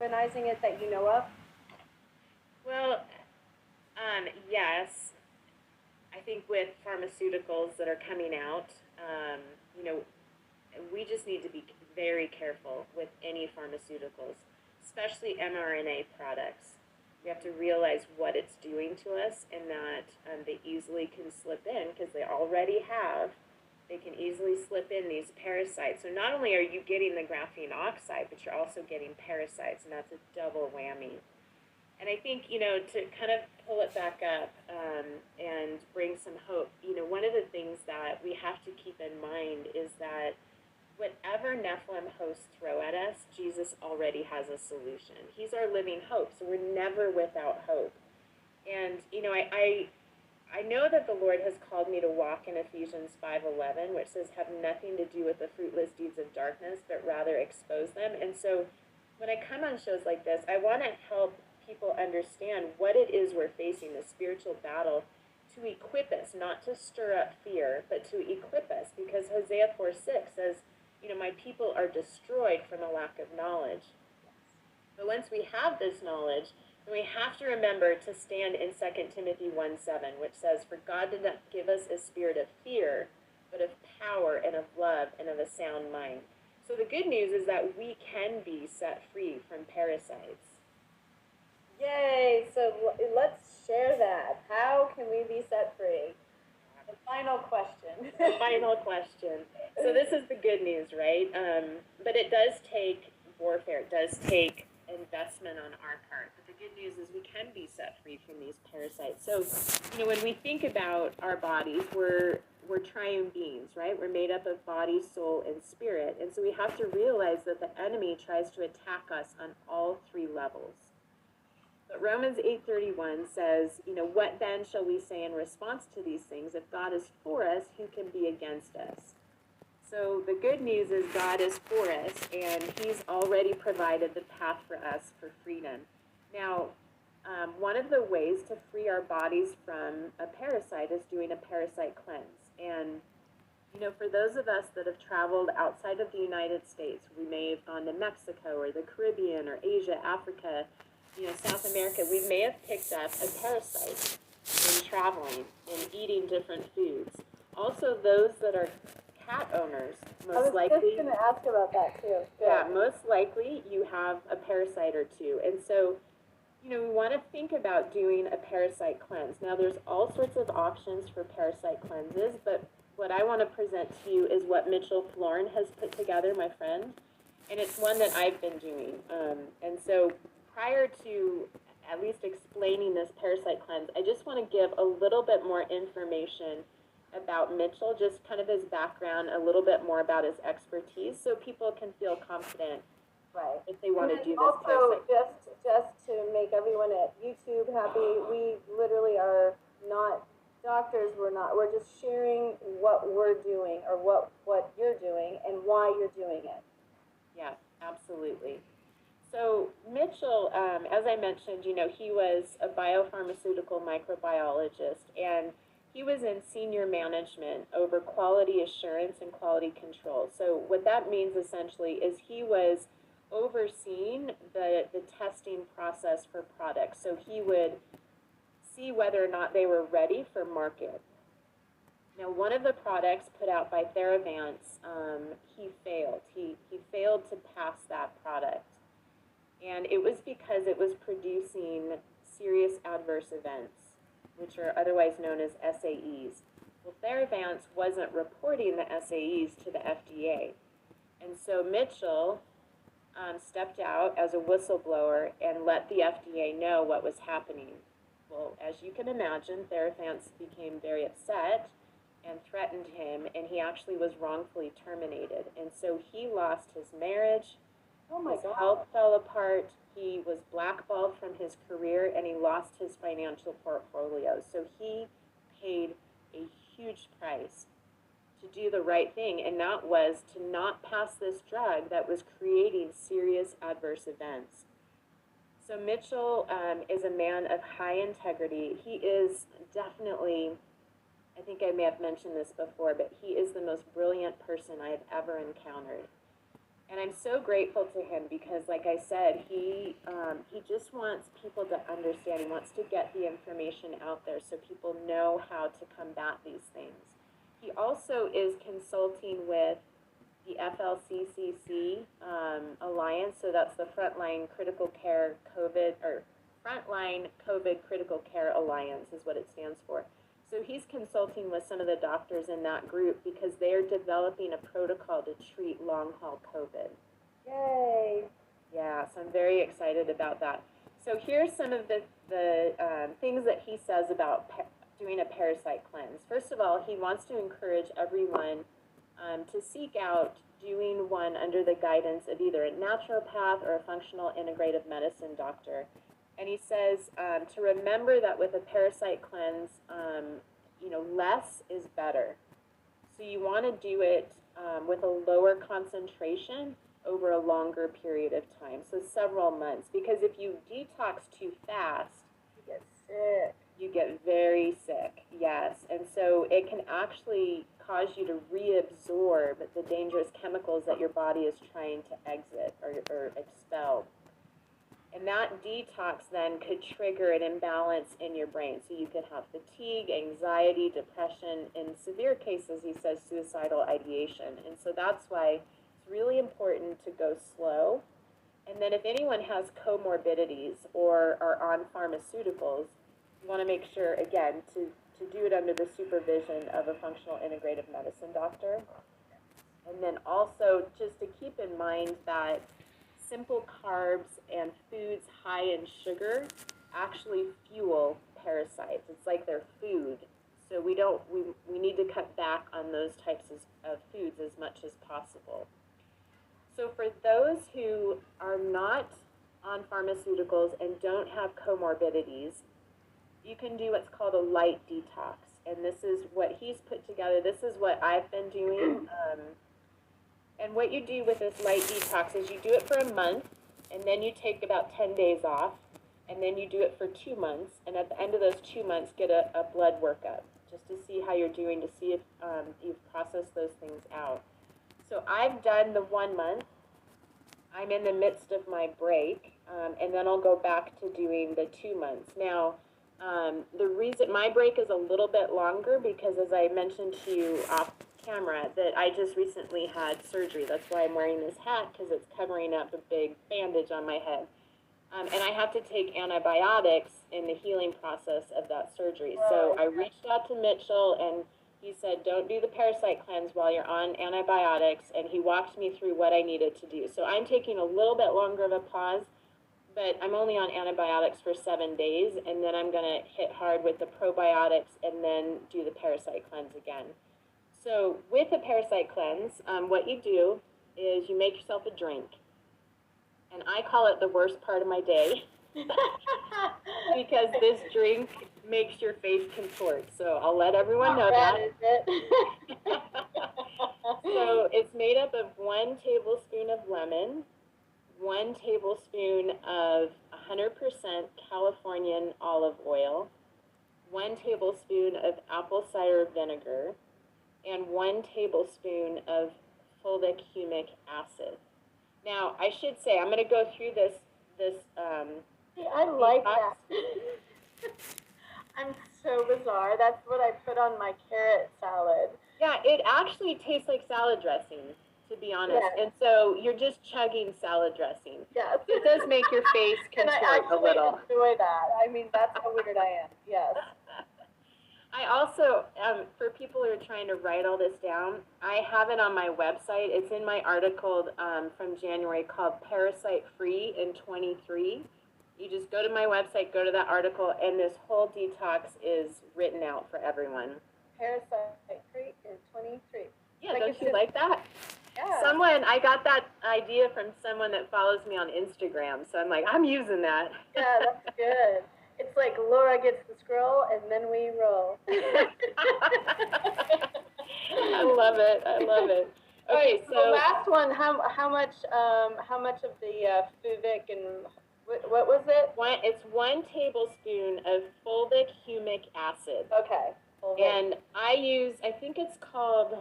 weaponizing it that you know of? Well, yes. I think with pharmaceuticals that are coming out, you know, we just need to be very careful with any pharmaceuticals, especially mRNA products. We have to realize what it's doing to us and that they easily can slip in because they already have. They can easily slip in these parasites. So not only are you getting the graphene oxide, but you're also getting parasites, and that's a double whammy. And I think, to kind of pull it back up and bring some hope, one of the things that we have to keep in mind is that whatever Nephilim hosts throw at us, Jesus already has a solution. He's our living hope, so we're never without hope. And, I know that the Lord has called me to walk in Ephesians 5:11, which says, have nothing to do with the fruitless deeds of darkness, but rather expose them. And so when I come on shows like this, I want to help people understand what it is we're facing, the spiritual battle, to equip us, not to stir up fear, but to equip us. Because Hosea 4:6 says, my people are destroyed from a lack of knowledge. But once we have this knowledge, then we have to remember to stand in 2 Timothy 1:7, which says, for God did not give us a spirit of fear, but of power and of love and of a sound mind. So the good news is that we can be set free from parasites. Yay! So let's share that. How can we be set free? The final question. The final question. So this is the good news, right? But it does take warfare. It does take investment on our part. But the good news is we can be set free from these parasites. So, when we think about our bodies, we're triune beings, right? We're made up of body, soul, and spirit. And so we have to realize that the enemy tries to attack us on all three levels. But Romans 8:31 says, what then shall we say in response to these things? If God is for us, who can be against us? So the good news is God is for us, and he's already provided the path for us for freedom. Now, one of the ways to free our bodies from a parasite is doing a parasite cleanse. And, for those of us that have traveled outside of the United States, we may have gone to Mexico or the Caribbean or Asia, Africa, South America, we may have picked up a parasite in traveling and eating different foods. Also, those that are cat owners, most likely. I was just going to ask about that too. Good. Yeah, most likely you have a parasite or two. And so, we want to think about doing a parasite cleanse. Now, there's all sorts of options for parasite cleanses, but what I want to present to you is what Mitchell Florin has put together, my friend, and it's one that I've been doing. And so prior to at least explaining this parasite cleanse, I just want to give a little bit more information about Mitchell, just kind of his background, a little bit more about his expertise, so people can feel confident, right, if they want to do this also, parasite. just to make everyone at YouTube happy, we literally are not doctors. We're just sharing what we're doing or what you're doing and why you're doing it. Yeah, absolutely. So Mitchell, as I mentioned, he was a biopharmaceutical microbiologist, and he was in senior management over quality assurance and quality control. So what that means essentially is he was overseeing the testing process for products. So he would see whether or not they were ready for market. Now, one of the products put out by Theravance, he failed. He failed to pass that product. And it was because it was producing serious adverse events, which are otherwise known as SAEs. Well, Theravance wasn't reporting the SAEs to the FDA. And so Mitchell stepped out as a whistleblower and let the FDA know what was happening. Well, as you can imagine, Theravance became very upset and threatened him, and he actually was wrongfully terminated. And so he lost his marriage. Oh my God. His health fell apart. He was blackballed from his career, and he lost his financial portfolio. So he paid a huge price to do the right thing, and that was to not pass this drug that was creating serious adverse events. So Mitchell is a man of high integrity. He is definitely, I think I may have mentioned this before, but he is the most brilliant person I have ever encountered. And I'm so grateful to him because, like I said, he just wants people to understand. He wants to get the information out there so people know how to combat these things. He also is consulting with the FLCCC Alliance, so that's the Frontline Critical Care COVID, or Frontline COVID Critical Care Alliance is what it stands for. So he's consulting with some of the doctors in that group because they're developing a protocol to treat long-haul COVID. Yay! Yeah, so I'm very excited about that. So here's some of the things that he says about doing a parasite cleanse. First of all, he wants to encourage everyone to seek out doing one under the guidance of either a naturopath or a functional integrative medicine doctor. And he says to remember that with a parasite cleanse, less is better. So you want to do it with a lower concentration over a longer period of time, so several months. Because if you detox too fast, you get sick. You get very sick, yes. And so it can actually cause you to reabsorb the dangerous chemicals that your body is trying to exit or expel. And that detox then could trigger an imbalance in your brain. So you could have fatigue, anxiety, depression, in severe cases, he says, suicidal ideation. And so that's why it's really important to go slow. And then if anyone has comorbidities or are on pharmaceuticals, you want to make sure, again, to do it under the supervision of a functional integrative medicine doctor. And then also just to keep in mind that simple carbs and foods high in sugar actually fuel parasites. It's like they're food. So we need to cut back on those types of foods as much as possible. So for those who are not on pharmaceuticals and don't have comorbidities, you can do what's called a light detox. And this is what he's put together. This is what I've been doing. And what you do with this light detox is you do it for a month, and then you take about 10 days off, and then you do it for 2 months. And at the end of those 2 months, get a blood workup just to see how you're doing, to see if you've processed those things out. So I've done the 1 month. I'm in the midst of my break, and then I'll go back to doing the 2 months. Now, the reason my break is a little bit longer because, as I mentioned to you off camera, that I just recently had surgery. That's why I'm wearing this hat, because it's covering up a big bandage on my head. And I have to take antibiotics in the healing process of that surgery. So I reached out to Mitchell, and he said, don't do the parasite cleanse while you're on antibiotics, and he walked me through what I needed to do. So I'm taking a little bit longer of a pause, but I'm only on antibiotics for 7 days, and then I'm going to hit hard with the probiotics and then do the parasite cleanse again. So with a parasite cleanse, what you do is you make yourself a drink. And I call it the worst part of my day because this drink makes your face contort. So I'll let everyone know that. Is it? So it's made up of 1 tablespoon of lemon, 1 tablespoon of 100% Californian olive oil, 1 tablespoon of apple cider vinegar, and 1 tablespoon of fulvic humic acid. Now, I should say, I'm going to go through this I like that. I'm so bizarre. That's what I put on my carrot salad. Yeah, it actually tastes like salad dressing, to be honest. Yes. And so you're just chugging salad dressing. Yes. It does make your face contort a little. I enjoy that. I mean, that's how weird I am. Yes. I also, for people who are trying to write all this down, I have it on my website. It's in my article from January called Parasite Free in 23. You just go to my website, go to that article, and this whole detox is written out for everyone. Parasite Free in 23. Yeah, like don't you like that? Yeah. I got that idea from someone that follows me on Instagram, so I'm like, I'm using that. Yeah, that's good. It's like Laura gets the scroll, and then we roll. I love it. Okay, so the last one. How much of the fulvic and what was it? It's 1 tablespoon of fulvic humic acid. Okay. Fulvic. And I think it's called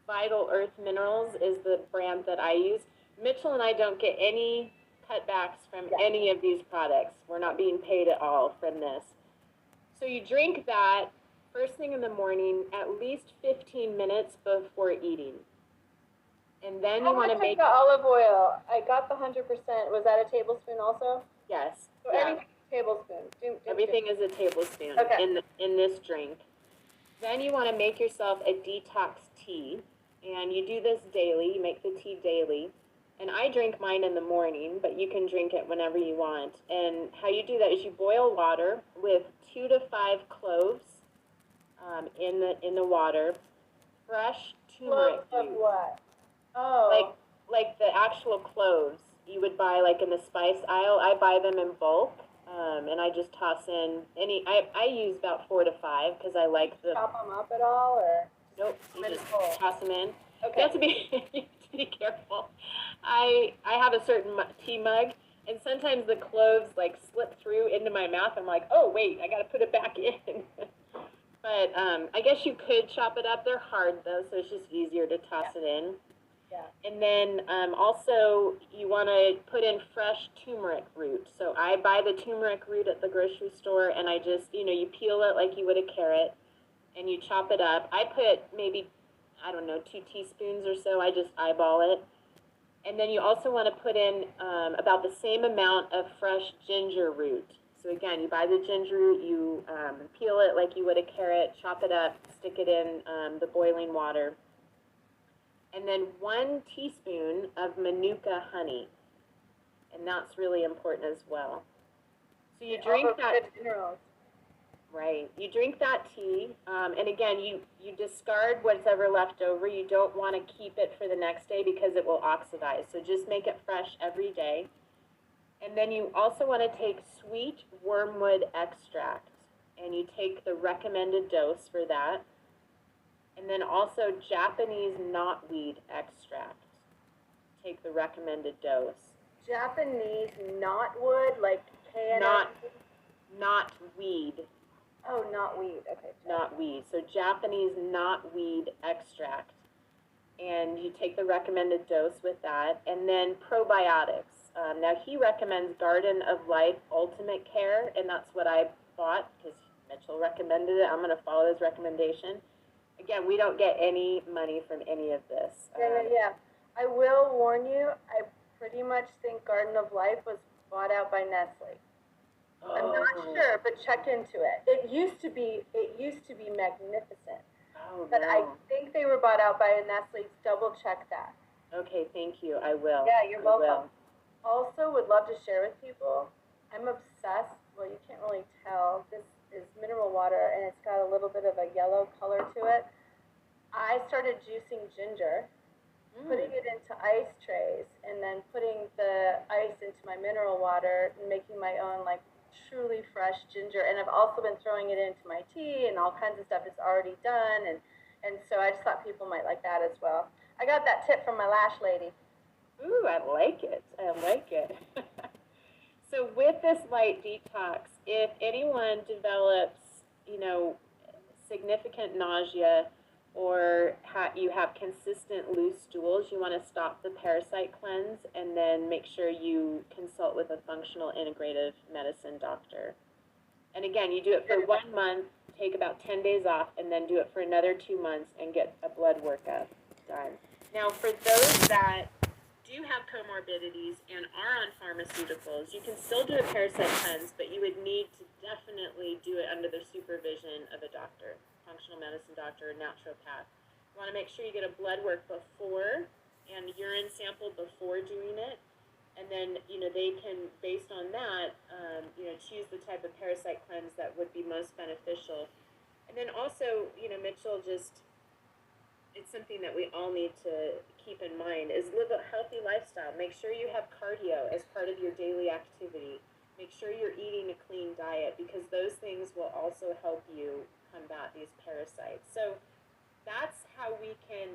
Vital Earth Minerals is the brand that I use. Mitchell and I don't get any cutbacks from any of these products. We're not being paid at all from this. So you drink that first thing in the morning, at least 15 minutes before eating. And then you want to make the olive oil. I got the 100%. Was that a tablespoon also? Yes. So everything is a tablespoon. Everything is a tablespoon in this drink. Then you want to make yourself a detox tea, and you do this daily. You make the tea daily. And I drink mine in the morning, but you can drink it whenever you want. And how you do that is you boil water with 2 to 5 cloves in the water. Fresh turmeric root. Of what? Oh. Like the actual cloves you would buy like in the spice aisle. I buy them in bulk, and I just toss in I use about 4 to 5 because I like the. Chop them up at all, or? Nope, you just toss them in. Okay. You have to be careful. I have a certain tea mug, and sometimes the cloves like slip through into my mouth. I'm like, oh wait, I got to put it back in. But I guess you could chop it up. They're hard though, so it's just easier to toss it in. Yeah. And then also you want to put in fresh turmeric root. So I buy the turmeric root at the grocery store, and I just, you peel it like you would a carrot, and you chop it up. I put maybe, 2 teaspoons or so. I just eyeball it. And then you also want to put in about the same amount of fresh ginger root. So again, you buy the ginger root, you peel it like you would a carrot, chop it up, stick it in the boiling water. And then 1 teaspoon of Manuka honey. And that's really important as well. So you drink that. Right. You drink that tea, and again, you discard whatever left over. You don't want to keep it for the next day because it will oxidize. So just make it fresh every day. And then you also want to take sweet wormwood extract, and you take the recommended dose for that. And then also Japanese knotweed extract. Take the recommended dose. Japanese knotwood, like knotweed. Oh, knotweed. Okay. Knotweed. So Japanese knotweed extract. And you take the recommended dose with that. And then probiotics. Now he recommends Garden of Life Ultimate Care, and that's what I bought because Mitchell recommended it. I'm going to follow his recommendation. Again, we don't get any money from any of this. Yeah. I will warn you, I pretty much think Garden of Life was bought out by Nestle. Oh. I'm not sure, but check into it. It used to be magnificent. Oh, but no. I think they were bought out by Nestle. Double check that. Okay, thank you. I will. Yeah, you're welcome. Also, would love to share with people. I'm obsessed. Well, you can't really tell. This is mineral water, and it's got a little bit of a yellow color to it. I started juicing ginger, putting it into ice trays, and then putting the ice into my mineral water and making my own, like, truly fresh ginger. And I've also been throwing it into my tea and all kinds of stuff that's already done. And so I just thought people might like that as well. I got that tip from my lash lady. Ooh, I like it. So with this light detox, if anyone develops, significant nausea or you have consistent loose stools, you want to stop the parasite cleanse and then make sure you consult with a functional integrative medicine doctor. And again, you do it for 1 month, take about 10 days off, and then do it for another 2 months and get a blood workup done. Now, for those that do have comorbidities and are on pharmaceuticals, you can still do a parasite cleanse, but you would need to definitely do it under the supervision of a doctor, functional medicine doctor, or naturopath. You want to make sure you get a blood work before and urine sample before doing it, and then they can, based on that, choose the type of parasite cleanse that would be most beneficial. And then also, Mitchell it's something that we all need to keep in mind is live a healthy lifestyle. Make sure you have cardio as part of your daily activity. Make sure you're eating a clean diet because those things will also help you combat these parasites. So that's how we can,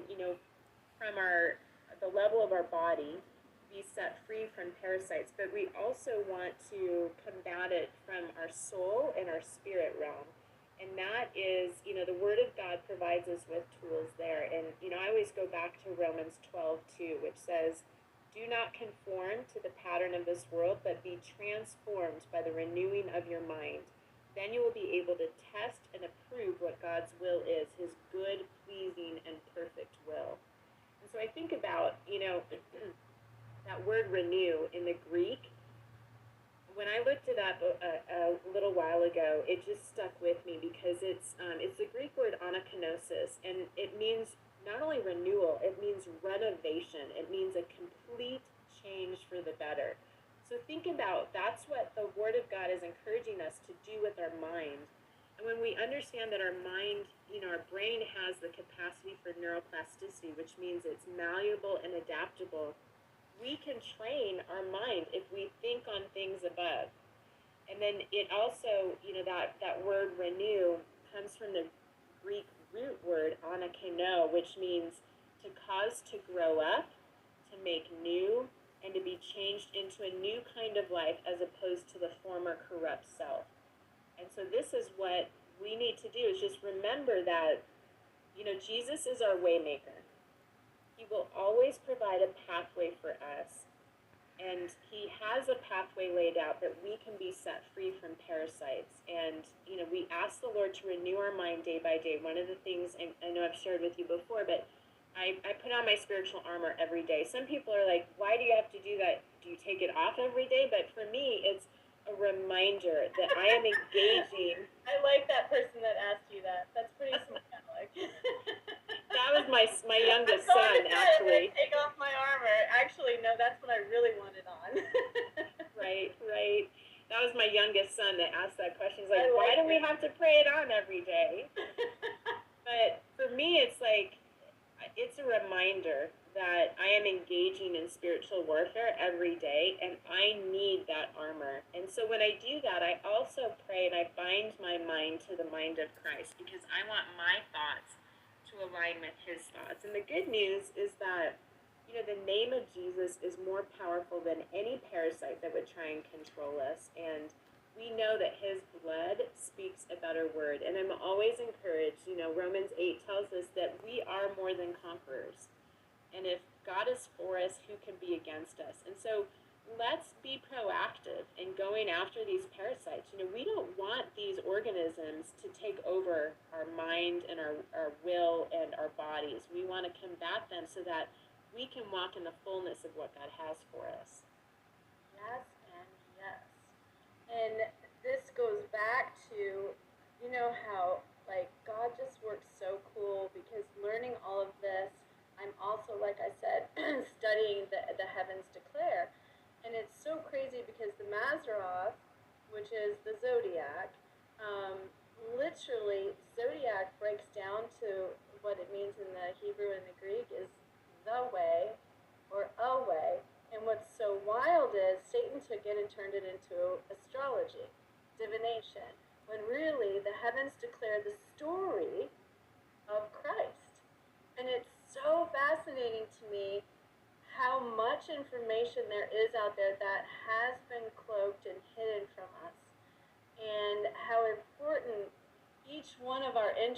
from the level of our body, be set free from parasites. But we also want to combat it from our soul and our spirit realm. And that is, the Word of God provides us with tools there. And, I always go back to Romans 12:2, which says, Do not conform to the pattern of this world, but be transformed by the renewing of your mind. Then you will be able to test and approve what God's will is, his good, pleasing, and perfect will. And so I think about, that word renew in the Greek. When I looked it up a little while ago, it just stuck with me because it's the Greek word anakinosis, and it means not only renewal, it means renovation. It means a complete change for the better. So think about, that's what the Word of God is encouraging us to do with our mind. And when we understand that our mind, our brain has the capacity for neuroplasticity, which means it's malleable and adaptable, we can train our mind if we think on things above. And then it also, that word renew comes from the Greek root word anakino, which means to cause to grow up, to make new, and to be changed into a new kind of life as opposed to the former corrupt self. And so this is what we need to do, is just remember that, Jesus is our waymaker. He will always provide a pathway for us. And he has a pathway laid out that we can be set free from parasites. And, we ask the Lord to renew our mind day by day. One of the things, and I know I've shared with you before, but I put on my spiritual armor every day. Some people are like, why do you have to do that? Do you take it off every day? But for me, it's a reminder that I am engaging. I like that person that asked you that. That's pretty smart, Alex. That was my youngest son, actually. Take off my armor. Actually, no, that's what I really wanted on. Right. That was my youngest son that asked that question. He's like, why do we have to pray it on every day? But for me, it's like, it's a reminder that I am engaging in spiritual warfare every day, and I need that armor. And so when I do that, I also pray and I bind my mind to the mind of Christ, because I want my thoughts to align with his thoughts. And the good news is that, the name of Jesus is more powerful than any parasite that would try and control us. And we know that his blood speaks a better word. And I'm always encouraged, Romans 8 tells us that we are more than conquerors. And if God is for us, who can be against us? And so let's be proactive in going after these parasites. We don't want these organisms to take over our mind and our will and our bodies. We want to combat them so that we can walk in the fullness of what God has for us. Yes and yes. And this goes back to, how, God just works so cool, because learning all of this, I'm also, like I said, studying the heavens declare. And it's so crazy because the Mazzaroth, which is the zodiac, literally, zodiac breaks down to what it means in the Hebrew and the Greek is the way or a way. And what's so wild is Satan took it and turned it into astrology, divination, when really the heavens declare the story of Christ. And it's so fascinating to me how much information there is out there that has been cloaked and hidden from us, and how important each one of our interests